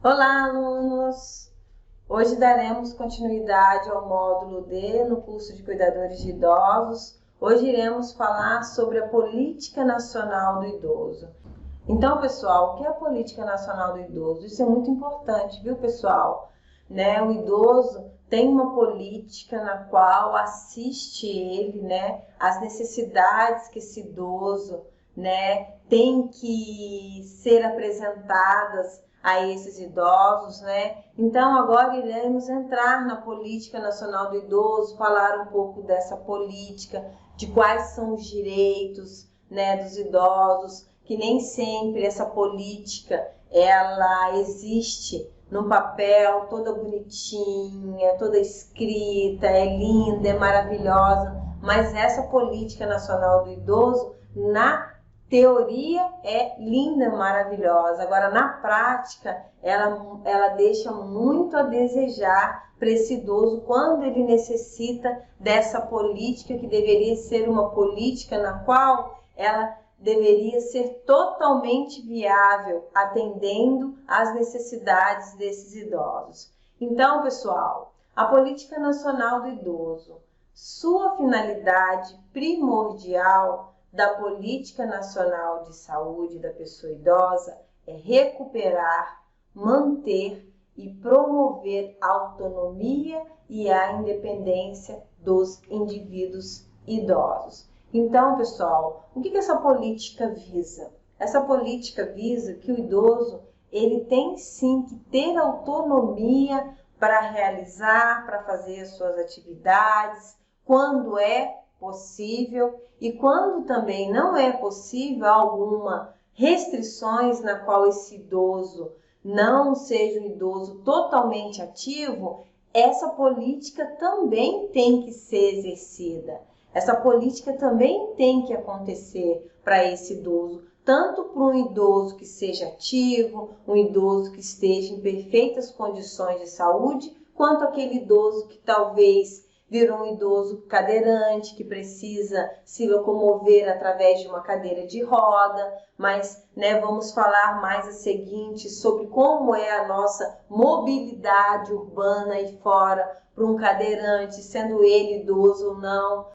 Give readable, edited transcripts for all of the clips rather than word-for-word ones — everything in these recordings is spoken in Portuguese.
Olá, alunos! Hoje daremos continuidade ao módulo D no curso de Cuidadores de Idosos. Hoje iremos falar sobre a Política Nacional do Idoso. Então, pessoal, o que é a Política Nacional do Idoso? Isso é muito importante, viu, pessoal? O idoso tem uma política na qual assiste ele, às necessidades que esse idoso, tem que ser apresentadas a esses idosos, Então, agora iremos entrar na Política Nacional do Idoso, falar um pouco dessa política, de quais são os direitos, dos idosos, que nem sempre essa política, ela existe num papel toda bonitinha, toda escrita, é linda, é maravilhosa, mas essa Política Nacional do Idoso, na teoria é linda, maravilhosa. Agora, na prática, ela deixa muito a desejar para esse idoso quando ele necessita dessa política, que deveria ser uma política na qual ela deveria ser totalmente viável, atendendo às necessidades desses idosos. Então, pessoal, a Política Nacional do Idoso, sua finalidade primordial da Política Nacional de Saúde da Pessoa Idosa é recuperar, manter e promover a autonomia e a independência dos indivíduos idosos. Então, pessoal, o que essa política visa? Essa política visa que o idoso ele tem sim que ter autonomia para realizar, para fazer as suas atividades, quando é possível, e quando também não é possível, alguma restrições na qual esse idoso não seja um idoso totalmente ativo, essa política também tem que ser exercida. Essa política também tem que acontecer para esse idoso, tanto para um idoso que seja ativo, um idoso que esteja em perfeitas condições de saúde, quanto aquele idoso que talvez virou um idoso cadeirante, que precisa se locomover através de uma cadeira de roda, mas vamos falar mais a seguinte sobre como é a nossa mobilidade urbana e fora para um cadeirante, sendo ele idoso ou não.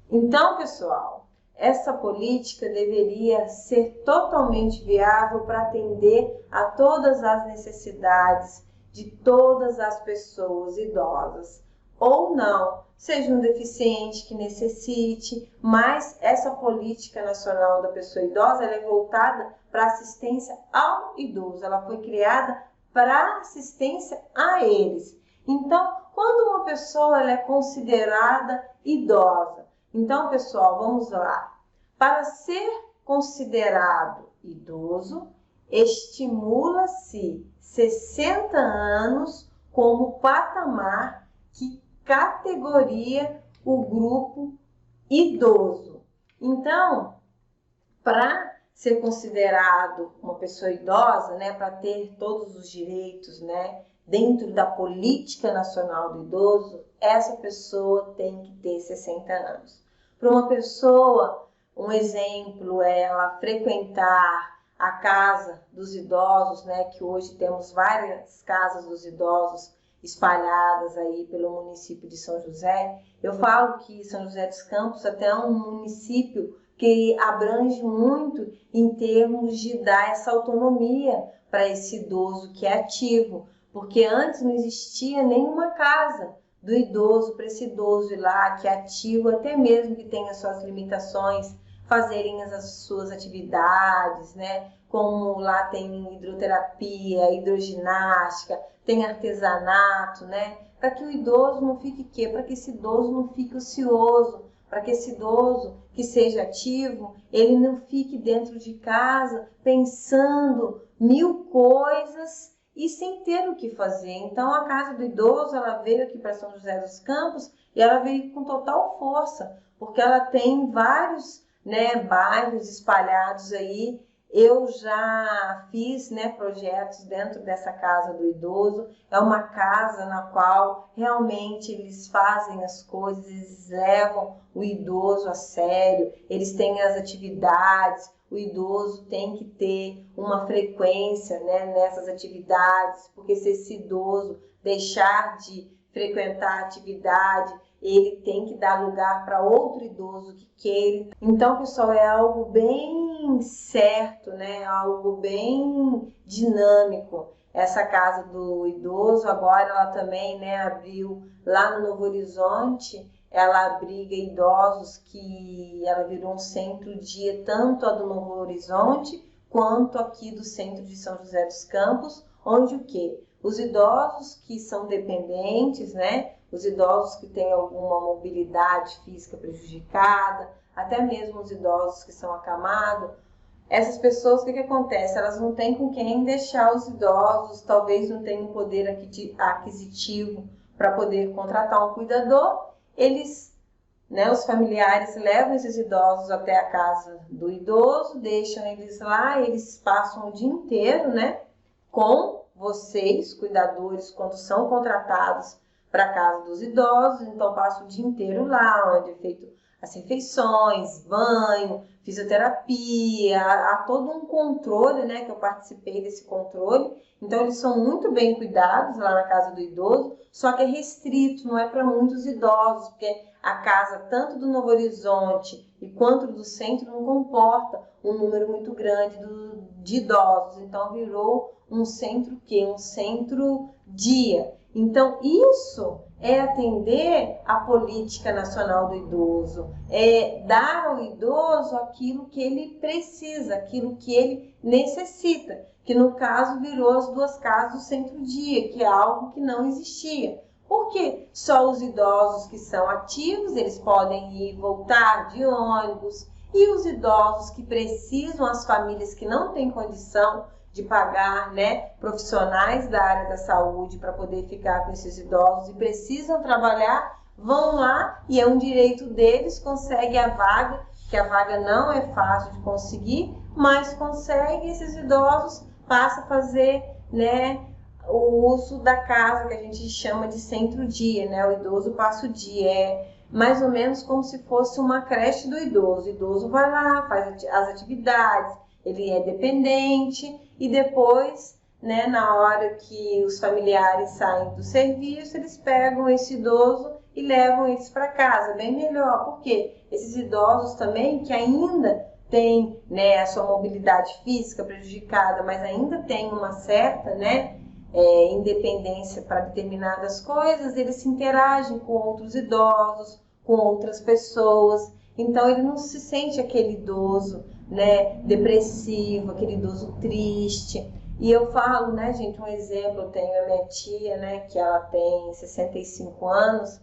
Então, pessoal, essa política deveria ser totalmente viável para atender a todas as necessidades de todas as pessoas idosas, ou não, seja um deficiente que necessite, mas essa Política Nacional da Pessoa Idosa ela é voltada para assistência ao idoso, ela foi criada para assistência a eles. Então, quando uma pessoa ela é considerada idosa, então, pessoal, vamos lá. Para ser considerado idoso, estimula-se 60 anos como patamar que categoria o grupo idoso. Então, para ser considerado uma pessoa idosa, para ter todos os direitos, dentro da Política Nacional do Idoso, essa pessoa tem que ter 60 anos. Para uma pessoa, um exemplo é ela frequentar a casa dos idosos, que hoje temos várias casas dos idosos espalhadas aí pelo município de São José. Eu falo que São José dos Campos até é um município que abrange muito em termos de dar essa autonomia para esse idoso que é ativo, porque antes não existia nenhuma casa do idoso, para esse idoso ir lá, que é ativo, até mesmo que tenha suas limitações, fazerem as suas atividades, como lá tem hidroterapia, hidroginástica, tem artesanato, para que o idoso não fique o quê? Para que esse idoso não fique ocioso, para que esse idoso que seja ativo, ele não fique dentro de casa pensando mil coisas e sem ter o que fazer. Então, a Casa do Idoso, ela veio aqui para São José dos Campos e ela veio com total força, porque ela tem vários bairros espalhados aí. Eu já fiz projetos dentro dessa Casa do Idoso. É uma casa na qual realmente eles fazem as coisas, eles levam o idoso a sério, eles têm as atividades. o idoso tem que ter uma frequência, né, nessas atividades, porque se esse idoso deixar de frequentar a atividade, ele tem que dar lugar para outro idoso que queira. Então, pessoal, é algo bem certo, né? Algo bem dinâmico. Essa casa do idoso, agora ela também, né, abriu lá no Novo Horizonte, ela abriga idosos, que ela virou um centro-dia, tanto a do Novo Horizonte quanto aqui do centro de São José dos Campos, onde o quê? Os idosos que são dependentes, né? Os idosos que têm alguma mobilidade física prejudicada, até mesmo os idosos que são acamados. Essas pessoas, o que acontece? Elas não têm com quem deixar os idosos, talvez não tenham poder aquisitivo para poder contratar um cuidador. Eles, né, os familiares levam esses idosos até a casa do idoso, deixam eles lá, eles passam o dia inteiro, né, com vocês, cuidadores, quando são contratados para a casa dos idosos, então passa o dia inteiro lá, onde é feito as refeições, banho, fisioterapia, há todo um controle, né, que eu participei desse controle. Então eles são muito bem cuidados lá na casa do idoso, só que é restrito, não é para muitos idosos, porque a casa tanto do Novo Horizonte e quanto do centro não comporta um número muito grande de idosos, então virou um centro um centro-dia. Então, isso é atender à política nacional do idoso, é dar ao idoso aquilo que ele precisa, aquilo que ele necessita, que no caso virou as duas casas do centro-dia, que é algo que não existia. Porque só os idosos que são ativos, eles podem ir e voltar de ônibus, e os idosos que precisam, as famílias que não têm condição de pagar, né, profissionais da área da saúde para poder ficar com esses idosos e precisam trabalhar, vão lá e é um direito deles, consegue a vaga, que a vaga não é fácil de conseguir, mas consegue, esses idosos passam a fazer, né, o uso da casa, que a gente chama de centro-dia, né, o idoso passa o dia, é mais ou menos como se fosse uma creche do idoso. O idoso vai lá, faz as atividades, ele é dependente e depois, né, na hora que os familiares saem do serviço, eles pegam esse idoso e levam eles para casa, bem melhor, porque esses idosos também que ainda têm, né, a sua mobilidade física prejudicada, mas ainda tem uma certa, né, independência para determinadas coisas, eles se interagem com outros idosos, com outras pessoas, então ele não se sente aquele idoso, né, depressivo, aquele idoso triste. E eu falo, né, gente, um exemplo, eu tenho a minha tia, né, que ela tem 65 anos,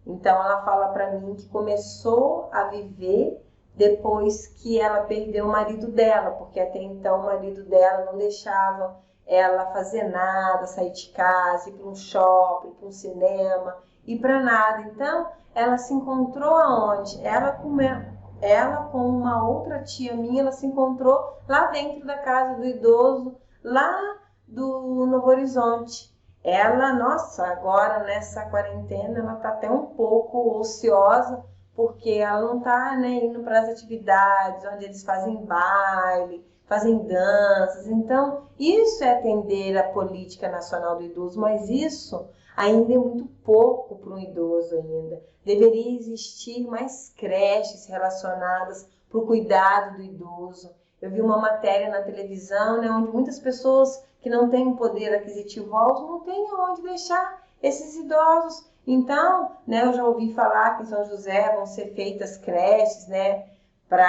então ela fala para mim que começou a viver depois que ela perdeu o marido dela, porque até então o marido dela não deixava ela fazer nada, sair de casa, ir para um shopping, para um cinema, ir para nada. Então ela se encontrou aonde? Ela com uma outra tia minha, ela se encontrou lá dentro da casa do idoso, lá do Novo Horizonte. Ela, nossa, agora nessa quarentena, ela tá até um pouco ociosa, porque ela não tá, né, indo para as atividades onde eles fazem baile, fazem danças. Então, isso é atender a política nacional do idoso, mas isso ainda é muito pouco para um idoso ainda. Deveria existir mais creches relacionadas para o cuidado do idoso. Eu vi uma matéria na televisão, né, onde muitas pessoas que não têm um poder aquisitivo alto não têm onde deixar esses idosos. Então, né, eu já ouvi falar que em São José vão ser feitas creches, né, para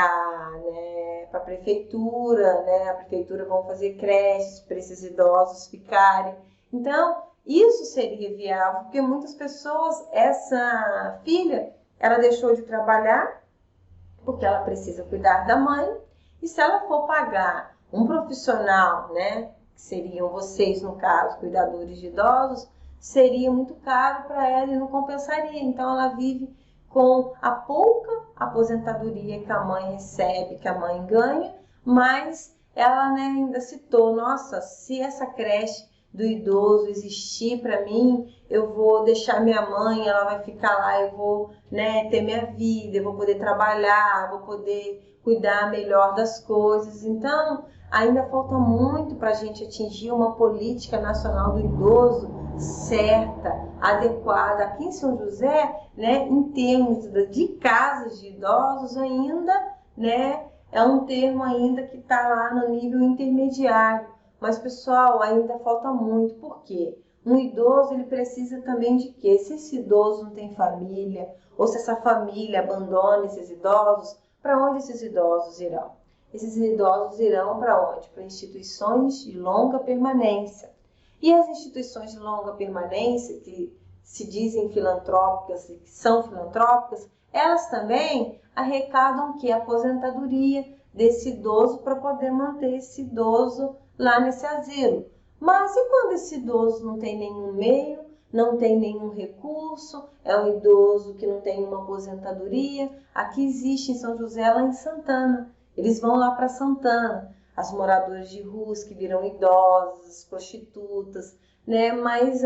a prefeitura, né, a prefeitura vão fazer creches para esses idosos ficarem. Então, isso seria viável, porque muitas pessoas, essa filha, ela deixou de trabalhar porque ela precisa cuidar da mãe, e se ela for pagar um profissional, né, que seriam vocês, no caso, cuidadores de idosos, seria muito caro para ela e não compensaria. Então, ela vive com a pouca aposentadoria que a mãe recebe, que a mãe ganha, mas ela, né, ainda citou, nossa, se essa creche do idoso existir para mim, eu vou deixar minha mãe, ela vai ficar lá, eu vou, né, ter minha vida, eu vou poder trabalhar, vou poder cuidar melhor das coisas. Então, ainda falta muito para a gente atingir uma política nacional do idoso certa, adequada. Aqui em São José, né, em termos de casas de idosos ainda, né, é um termo ainda que está lá no nível intermediário. Mas, pessoal, ainda falta muito. Por quê? Um idoso, ele precisa também de quê? Se esse idoso não tem família, ou se essa família abandona esses idosos, para onde esses idosos irão? Esses idosos irão para onde? Para instituições de longa permanência. E as instituições de longa permanência, que se dizem filantrópicas e que são filantrópicas, elas também arrecadam o quê? A aposentadoria desse idoso para poder manter esse idoso lá nesse asilo. Mas e quando esse idoso não tem nenhum meio, não tem nenhum recurso, é um idoso que não tem uma aposentadoria? Aqui existe em São José, lá em Santana. Eles vão lá para Santana, as moradoras de ruas que viram idosos, as prostitutas, né? Mas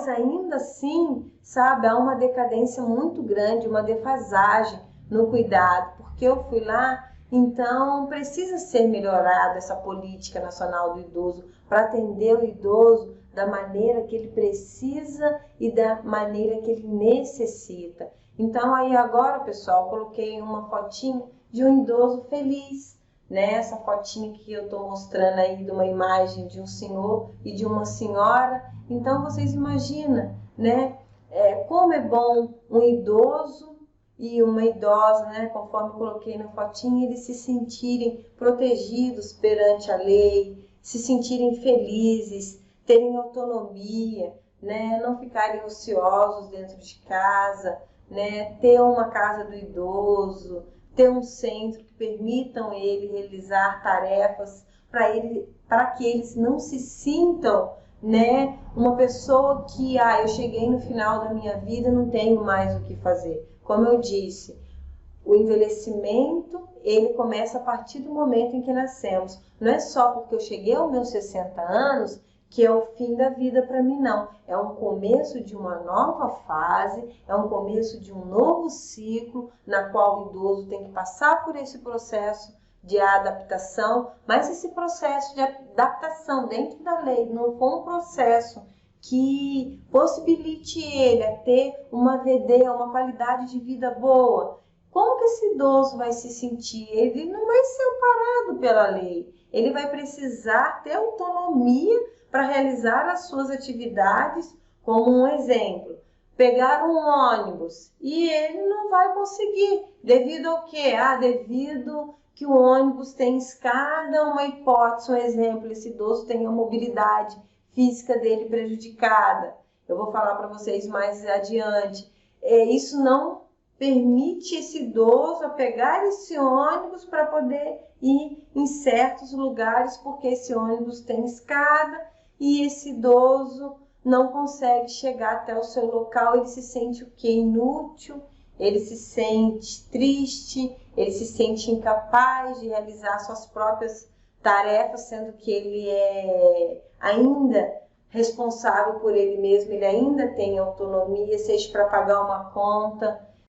ainda assim, sabe, há uma decadência muito grande, uma defasagem no cuidado, porque eu fui lá. Então, precisa ser melhorada essa política nacional do idoso para atender o idoso da maneira que ele precisa e da maneira que ele necessita. Então, aí agora, pessoal, coloquei uma fotinha de um idoso feliz, né? Essa fotinha que eu estou mostrando aí de uma imagem de um senhor e de uma senhora. Então, vocês imaginam, né? Como é bom um idoso e uma idosa, né, conforme coloquei na fotinha, eles se sentirem protegidos perante a lei, se sentirem felizes, terem autonomia, né, não ficarem ociosos dentro de casa, né, ter uma casa do idoso, ter um centro que permitam ele realizar tarefas para que eles não se sintam, né, uma pessoa que, eu cheguei no final da minha vida, não tenho mais o que fazer. Como eu disse, o envelhecimento, ele começa a partir do momento em que nascemos. Não é só porque eu cheguei aos meus 60 anos que é o fim da vida para mim, não. É um começo de uma nova fase, é um começo de um novo ciclo, na qual o idoso tem que passar por esse processo de adaptação, mas esse processo de adaptação dentro da lei não for um processo que possibilite ele a ter uma VD, uma qualidade de vida boa. Como que esse idoso vai se sentir? Ele não vai ser amparado pela lei. Ele vai precisar ter autonomia para realizar as suas atividades, como um exemplo, pegar um ônibus e ele não vai conseguir. Devido ao quê? Devido que o ônibus tem escada, uma hipótese, um exemplo, esse idoso tem a mobilidade física dele prejudicada. Eu vou falar para vocês mais adiante. Isso não permite esse idoso a pegar esse ônibus para poder ir em certos lugares, porque esse ônibus tem escada e esse idoso não consegue chegar até o seu local. Ele se sente o quê? Inútil, ele se sente triste, ele se sente incapaz de realizar suas próprias tarefas, sendo que ele é ainda responsável por ele mesmo, ele ainda tem autonomia, seja para pagar uma conta,